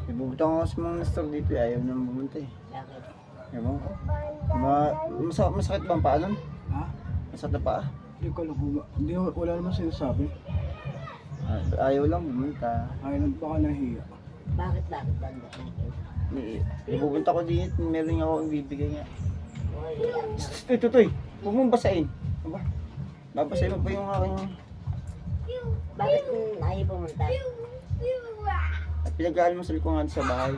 Ibubutang ako sa mga nastor dito, ayaw nang bumunta eh. Bakit? Ewan ko. Masakit ba ang paa nun? Ha? Masakit na paa? Hindi ko alam kung hindi, wala naman sinasabi. Ayaw lang bumunta. Ayaw lang baka nahiya. Bakit banda natin? Ibubunta ko dito, meron ako ibibigay nga. Oy, Ito toy, huwag mong basahin. Aba, babasahin mo pa yung aking... bakit ayaw pumunta? At pinag-aalmusal ko nga sa bahay.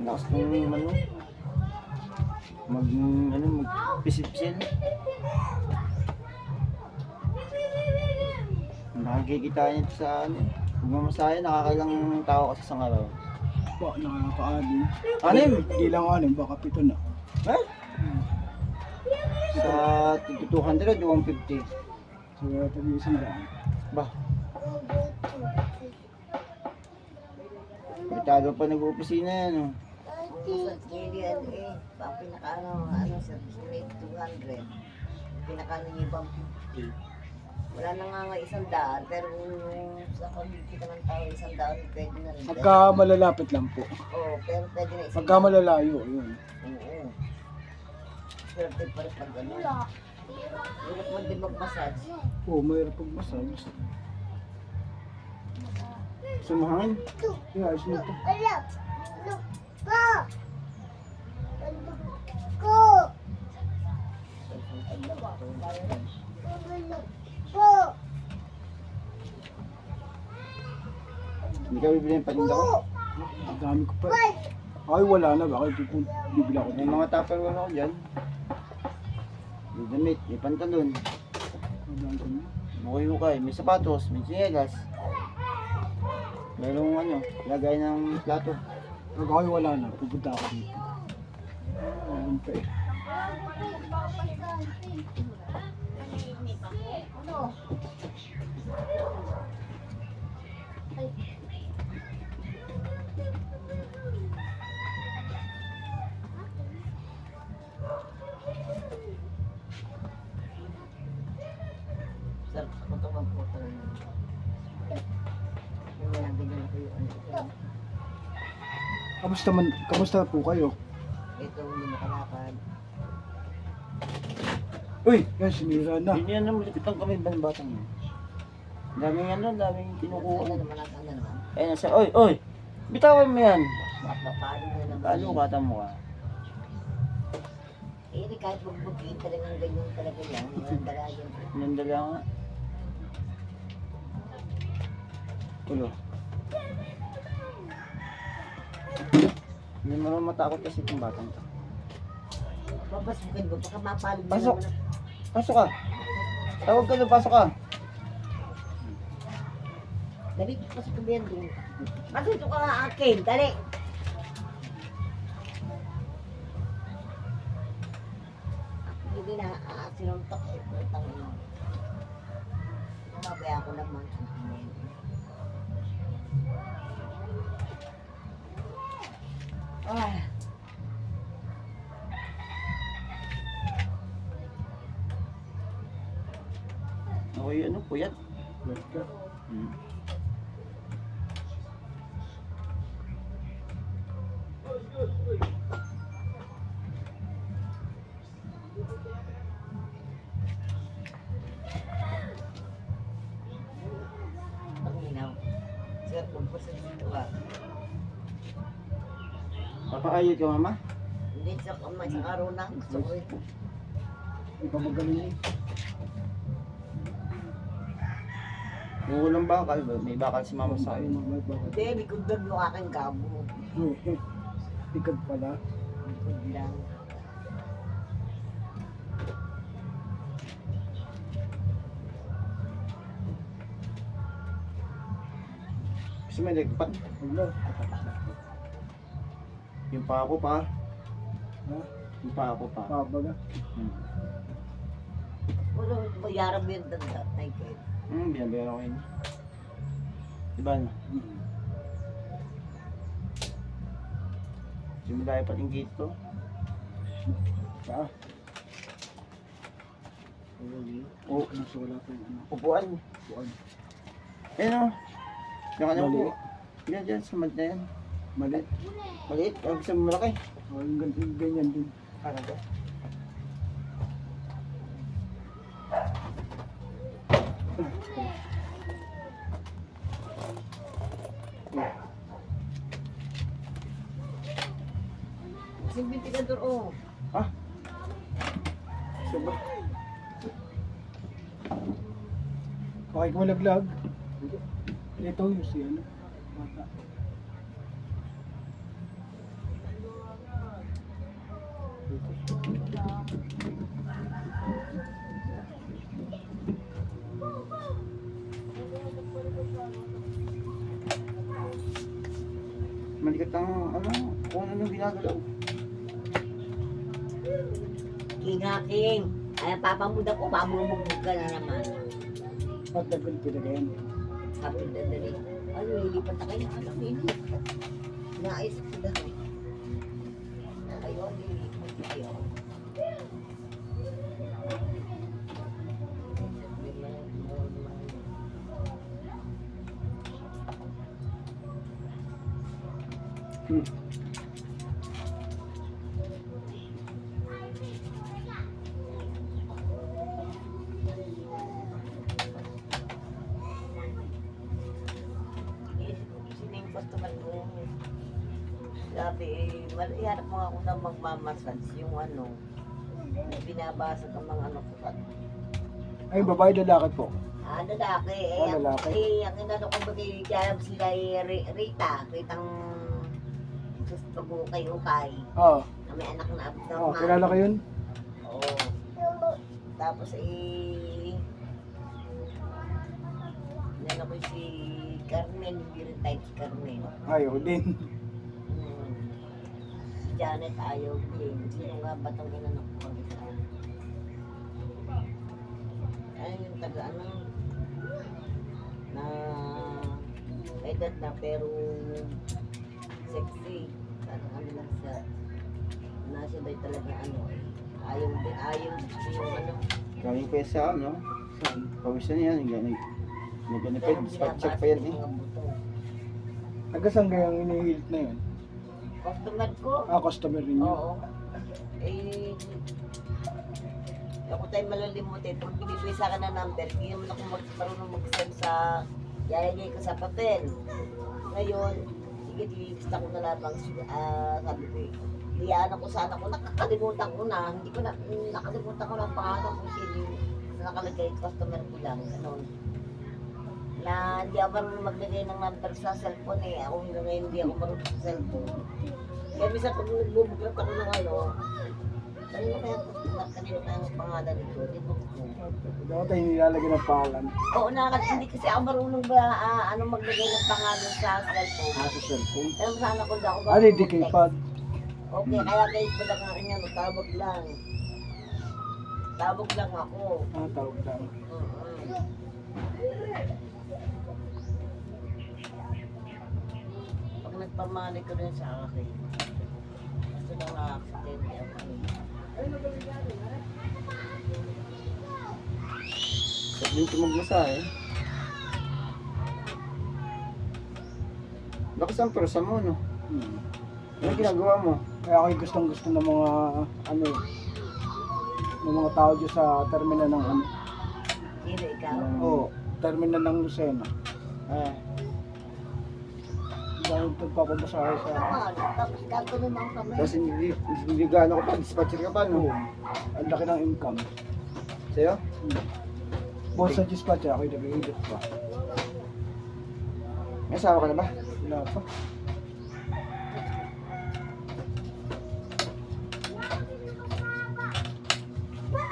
Lakas ng ano, magpisit-pisil. Nakikita niyo ito sa ano. Pag mamasahe, nakakailang tao kasi sa araw. Ba, nakaka-anim. Anim? Hindi lang anim, baka 7 na. Ha? Sa 200 o 150? So, pag-iisang daan. Ba? Pagkado pa nag-opisina yan, oh. Sa Kilian eh, ang pinaka-ano sa rate 200, pinaka-ano niya ibang 50. Wala na nga 100, pero sa pagkikita ng tao 100, pwede na rin. Pagka malalapit lang po. Oo, pero pwede na 100. Pagka malalayo, yun. Oo. Swerte pa rin pag gano'n. Hirap mo din mag-massage. Oo, mayroon pag massage. Sumahangin. Yeah, ayos mo ito. Hindi ka bibili ng paninda ko? Ang dami ko pa. Ay, wala na. Bakit bibili ako May dito? mga tupperware ako dyan. May damit, may pantalon, Ang dami ko na. hukay-hukay, may sapatos, may tsinelas. Merong ano, lagay ng plato. Pag ako'y wala na, pupunta ako dito. Ayun pa eh. Sarap sa katawan po ito. Yung ganyan ako yung ano. Kamusta po kayo? Ito, hindi makalakad. Uy! Yan, sinira na. Hindi yan naman malipit ang kamay ba ng batang yun? Daming ano, daming kinukuha. Ano naman ang ano naman? Ayun nasa, oy! Bitawan mo yan! Mapapalo na naman. Paano kata mo ka? Eh, di kahit magbukiin talagang ganyan talaga yan. Walang dalayan. Nandala nga. Tulo. Hindi mo matakot kasi itong batang to. Papasukin mo, baka mapalo na Pasok! naman. Pasok ka! Tawag ka doon, pasok ka! Dali, pasok ka ba yan doon? Pasok ka nga akin, dali! Hindi na sinuntok eh. Putang ina. Mabaya ko naman. Ah. Okay, ano, puyat. Welcome. Hmm. Panginaw. Sir, kung po sa dito ka. Papaayod ka, mama? Hindi sa kamay sa araw na. Gusto ko ito. Hindi pa magaling eh. Ulang bakal ba? May bakal si mama sa akin. Hindi, likod doon yung aking gabo. Tikad pala. Likod lang. Gusto mo yung pan? Wala. Tapos na. Yung pa ako pa. Ha? Yung pa ako pa. Pabaga. Hmm. Puro bayaran mo yung danda. Ay, kahit. Binabayaran ko yun. Diba na? Hmm. Simula pa yung gate ko. Ah, Oh, nasa wala pa yung ano. upuan. Buwan. Ayun o. Yung kanya Mali. po. Yan dyan, sumad na yan. Mali. Maliit. Ang gusto mo malaki. Oh, yung ganyan din. Ano to? Kasing ventilador, oh. Ah. Gusto ba? Bakit mo laglag? Ito yung si ano. Bata. Malikat ang ano, kung ano ginagalaw. King King. Ay, papamuda ko, mamumugbog ka na naman. Patagal pinagayan. Sabi na dali. Ano, lilipat na kayo. Alam mo, lilipat. Naayos ko na. Ayun, lilipat kayo. Hmm. Sino yung customer ko? Sabi, iharap mo ako na magmamassage yung ano, binabasa ng mga ano ko. Ay, babae lalaki po. Lalaki. Ah, lalaki. Ang inano ko bagay, kaya sila Ritang pag-ukay-ukay. Ah, Na may anak na ah, kilala ko yun? Oo. Tapos inano ko si Carmen, hindi rin type si Carmen. Ayaw din. Si Janet ayaw din. Sino nga ba itong inano ko isa? Ay, yung taga ano, na edad na pero sexy. Ano lang siya. Nasa ba talaga ano, ayaw yung ano. Galing pa yan sa ano. Saan? Pawisan yan. Nagganipid. Spot check pa yan eh. Taga-saan kayang inihilit na yun? Customer ko? Ah, customer ninyo. Oo. Eh, ako tayo malalimutin. Pag binibigay sa akin ng number, hindi naman ako marunong mag-send sa yayagay ko sa papel. Ngayon, sige, gusto ko na lamang, sabi ko, liyaan ako sana ko, nakakalimutan ko na, hindi ko na, nakalimutan ko na ang pangalan ko sino nakalagay, customer ko lang, ganun. Na hindi ako marunong maglagay ng number sa cellphone eh. Ako hanggang ngayon hindi ako marunong sa cellphone. Kaya minsan pag nagbubuklat ako ng ano, kanino kaya ang pangalan nito? Di ba ko? Dapat tayo nilalagay ng pangalan. Oo, hindi kasi ako marunong ba maglagay ng pangalan sa cellphone. Ah, sa cellphone. Alam sana ko ako Ah, di kay pad. Okay, kaya kayo pala nga rin yan, tawag lang. Tawag lang ako. Ah, tawag lang. Pag nagpamali ko rin sa akin, gusto na na-accidente ako. Sa din tumagmasa eh. Lakas ang persa mo no. Hmm. Ano ginagawa mo? Kaya ako'y gustong gusto ng mga, ano eh, ng mga tao dyan sa terminal ng ano. Sino ikaw? Oo, terminal ng Lucena. Ah, Dahil nagpapabasahe sa Tapos gagawin mo kami. tapos hindi gaano ka pa, dispatcher ka pa no? ang laki ng income. Sa'yo? Boss sa dispatch, ako'y nag-iidot pa. May asawa ka na ba? Wala pa.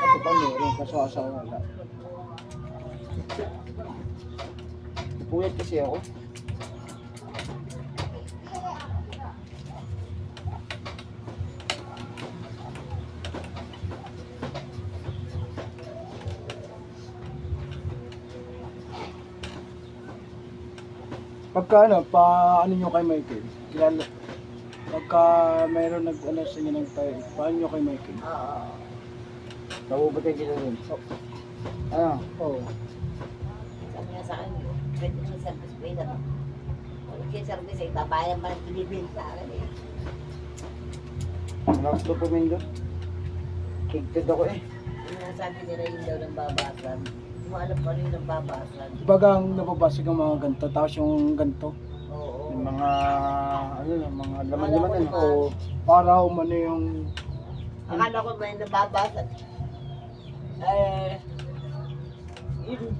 Ito pa meron, kaso asawa wala. Puyat kasi ako. Pagka ano, pa ano nyo kay Michael? Kilala, pagka mayroon nag-ano sa inyo ng tayo, paano nyo kay Michael? Oo. Nabubuti kita rin. Ano? Oo. Sabi nga sa akin, pwede mo service pay na. Kung yung service ay babayan pa ng binibil sa akin eh. Malakas to pumindot. Kigtid ako eh. Yung nga sabi nila yun daw ng babasan. Hindi mo alam pa rin ng babasan. Bagang nababasag ang mga ganito, tapos yung ganito. Oo. Yung mga, ano, yung mga laman-laman ano. Oo. Para umano yung, Akala ko may nababasa. Yun,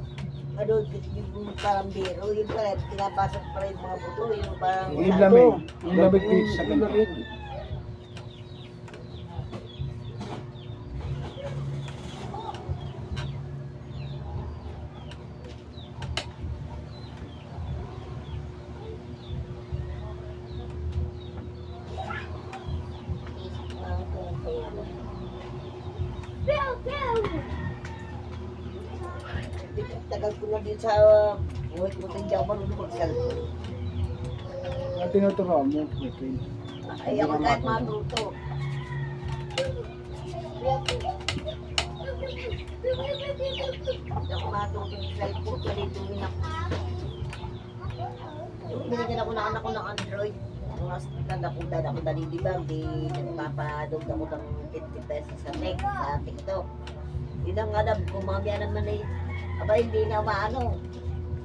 ano, yung parang biro, yun pala, pinapasok pa rin mga buto, yung parang... yung lamig. Yung lamig dito sa ganito. Tagal ko na din sa buhay ko, hindi ako marunong mag-cellphone. Tinuturuan mo, Michael. Ay, ako kahit matuto. Hindi ako matuto ng cellphone, kalituin ako. Binigyan ako ng anak ko ng Android. Yung tanda ko dalilibang, di nagpapadog ako ng 50 pesos sa next, sa TikTok. Yun ang alam ko, mamaya naman eh, aba hindi na maano.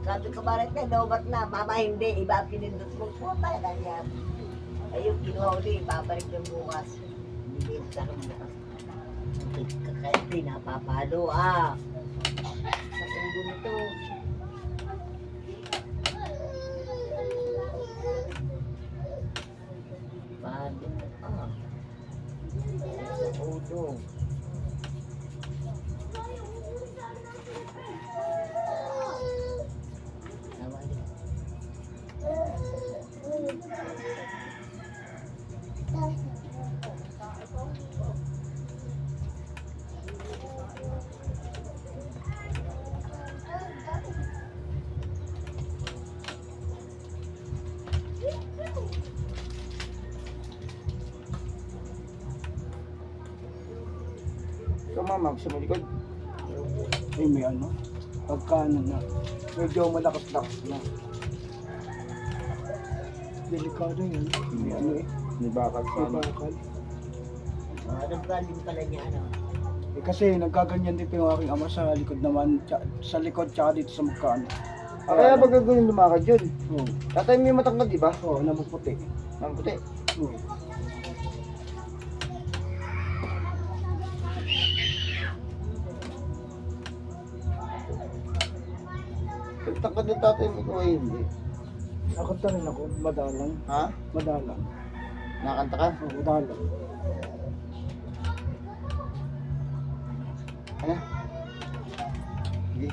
Sabi ko, bakit na, dobat na, mama hindi, iba ang pinindot mo, puta na yan. Ayun, kinuha ulit, babalik yung bukas. Hindi sa akin bukas. Kahit pinapapalo, sa pundo nito. Palo, sa pundo. So mama, gusto mo likod? Ay, may ano. Pagka ano na, medyo malakas-lakas na. Delikado yun. May ano eh. May bakal sa May ano. bakal. Nagbaling pala niya, ano. Eh, kasi nagkaganyan dito yung aking ama sa likod naman, sa likod tsaka dito sa magkano. Kaya ba gagawin lumakad yun? Oo. Tatay may matangkad, di ba? Oo, napuputi. Ang puti. Oo. Pagtangkad ng tatay mo ko ay hindi. Nakanta rin ako, madalang. Ha? Madalang. Nakanta ka? Oo, madalang. Ano? Sige.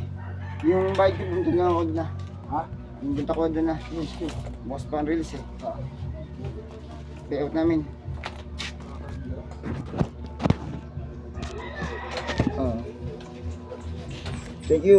Yung bike ko doon na ako na. Ha? Yung punta ko doon na. Yes, yes. Bukas pa ang reels eh. Ah. Payout namin. Oo. Thank you.